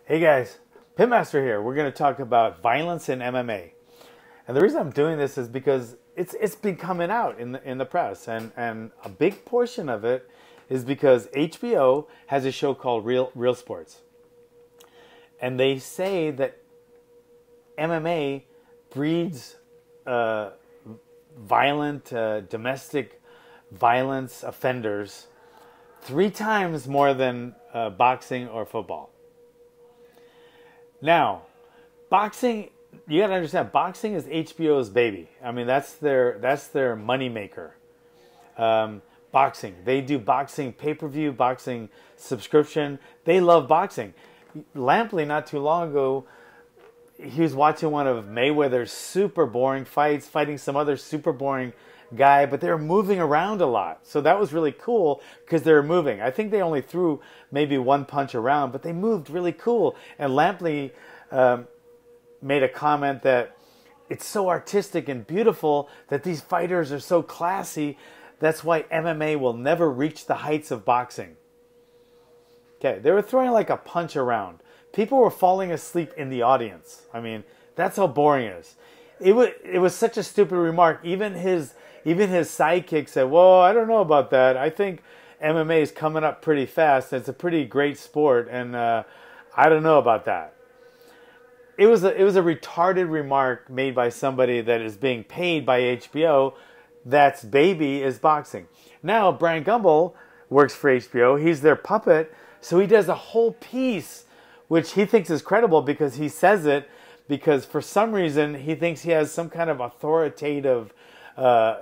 Hey guys, Pitmaster here. We're going to talk about violence in MMA. And the reason I'm doing this is because it's been coming out in the press. And a big portion of it is because HBO has a show called Real Sports. And they say that MMA breeds violent, domestic violence offenders 3 times more than boxing or football. Now, boxing, you got to understand, boxing is HBO's baby. I mean, that's their money maker. Boxing, they do boxing pay-per-view, boxing subscription. They love boxing. Lampley, not too long ago, he was watching one of Mayweather's super boring fights, fighting some other super boring guy, but they were moving around a lot. So that was really cool because they were moving. I think they only threw maybe one punch around, but they moved really cool. And Lampley made a comment that it's so artistic and beautiful that these fighters are so classy. That's why MMA will never reach the heights of boxing. Okay, they were throwing like a punch around. People were falling asleep in the audience. I mean, that's how boring it is. It was such a stupid remark. Even his sidekick said, "Well, I don't know about that. I think MMA is coming up pretty fast. It's a pretty great sport, and I don't know about that." It was a retarded remark made by somebody that is being paid by HBO. That's baby is boxing. Now Brian Gumbel works for HBO. He's their puppet, so he does a whole piece, which he thinks is credible because he says it because for some reason he thinks he has some kind of authoritative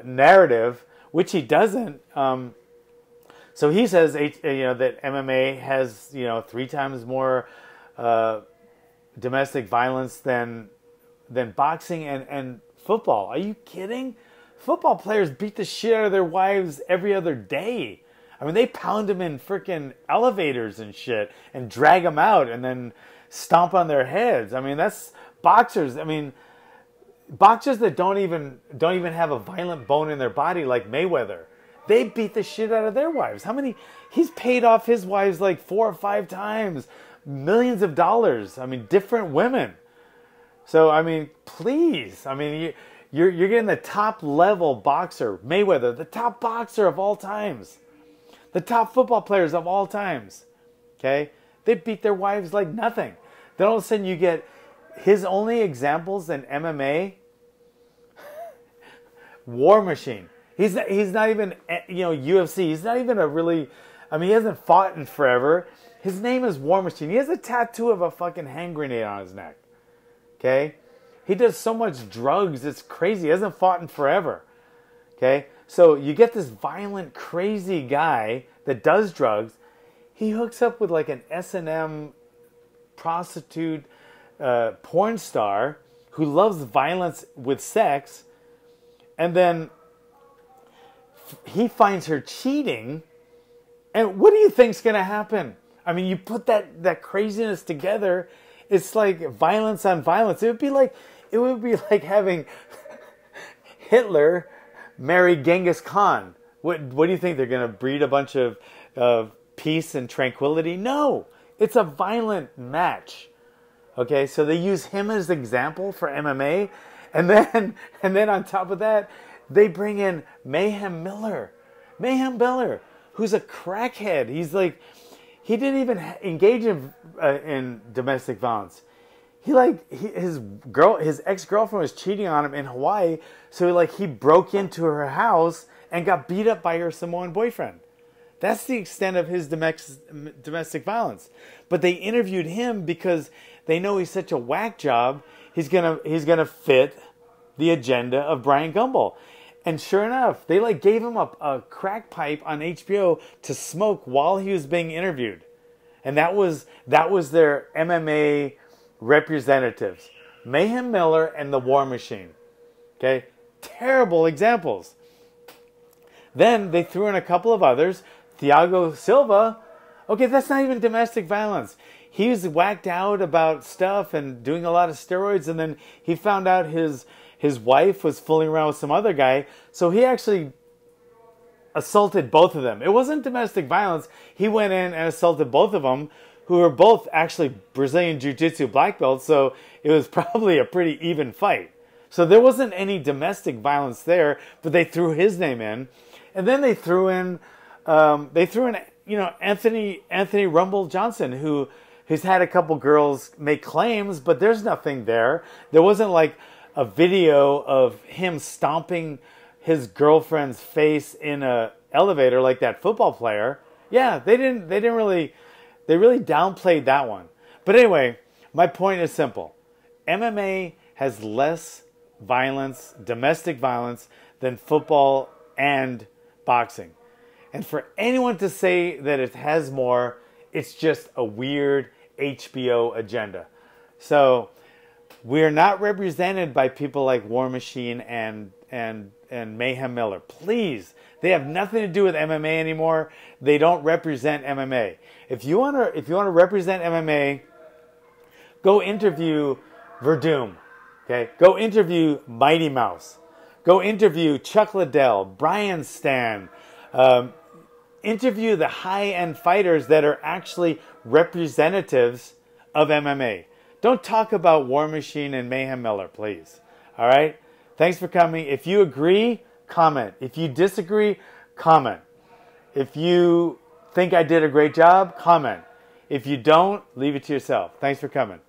narrative, which he doesn't. So he says, that MMA has 3 times more domestic violence than boxing and football. Are you kidding? Football players beat the shit out of their wives every other day. I mean, they pound them in freaking elevators and shit and drag them out and then stomp on their heads. I mean, that's boxers. I mean, boxers that don't even have a violent bone in their body like Mayweather, they beat the shit out of their wives. How many? He's paid off his wives like 4 or 5 times, millions of dollars. I mean, different women. So I mean, please. I mean, you're getting the top level boxer, Mayweather, the top boxer of all times, the top football players of all times. Okay, they beat their wives like nothing. Then all of a sudden you get his only examples in MMA, War Machine. He's not even, UFC. He's not even he hasn't fought in forever. His name is War Machine. He has a tattoo of a fucking hand grenade on his neck. Okay? He does so much drugs, it's crazy. He hasn't fought in forever. Okay? So you get this violent, crazy guy that does drugs. He hooks up with like an S&M prostitute, porn star who loves violence with sex, and then he finds her cheating, and what do you think's going to happen? I mean, you put that craziness together, it's like violence on violence. It would be like having Hitler marry Genghis Khan. What do you think? They're going to breed a bunch of peace and tranquility? No, it's a violent match. Okay, so they use him as an example for MMA, and then on top of that, they bring in Mayhem Miller, who's a crackhead. He's like, he didn't even engage in domestic violence. His ex-girlfriend was cheating on him in Hawaii, so he broke into her house and got beat up by her Samoan boyfriend. That's the extent of his domestic violence. But they interviewed him because they know he's such a whack job. He's gonna fit the agenda of Brian Gumbel. And sure enough, they gave him a crack pipe on HBO to smoke while he was being interviewed. And that was their MMA representatives, Mayhem Miller and the War Machine. Okay, terrible examples. Then they threw in a couple of others. Thiago Silva, okay, that's not even domestic violence. He was whacked out about stuff and doing a lot of steroids, and then he found out his wife was fooling around with some other guy, so he actually assaulted both of them. It wasn't domestic violence. He went in and assaulted both of them, who are both actually Brazilian Jiu-Jitsu black belts, so it was probably a pretty even fight. So there wasn't any domestic violence there, but they threw his name in, and then they threw in Anthony Rumble Johnson, who's had a couple girls make claims, but there's nothing there. There wasn't like a video of him stomping his girlfriend's face in a elevator like that football player. Yeah, they really downplayed that one. But anyway, my point is simple. MMA has less violence, domestic violence, than football and boxing. And for anyone to say that it has more, it's just a weird HBO agenda. So we're not represented by people like War Machine and Mayhem Miller. Please, they have nothing to do with MMA anymore. They don't represent MMA. If you want to represent MMA, go interview Verdum. Okay, go interview Mighty Mouse. Go interview Chuck Liddell, Brian Stan. Interview the high-end fighters that are actually representatives of MMA. Don't talk about War Machine and Mayhem Miller, please. All right? Thanks for coming. If you agree, comment. If you disagree, comment. If you think I did a great job, comment. If you don't, leave it to yourself. Thanks for coming.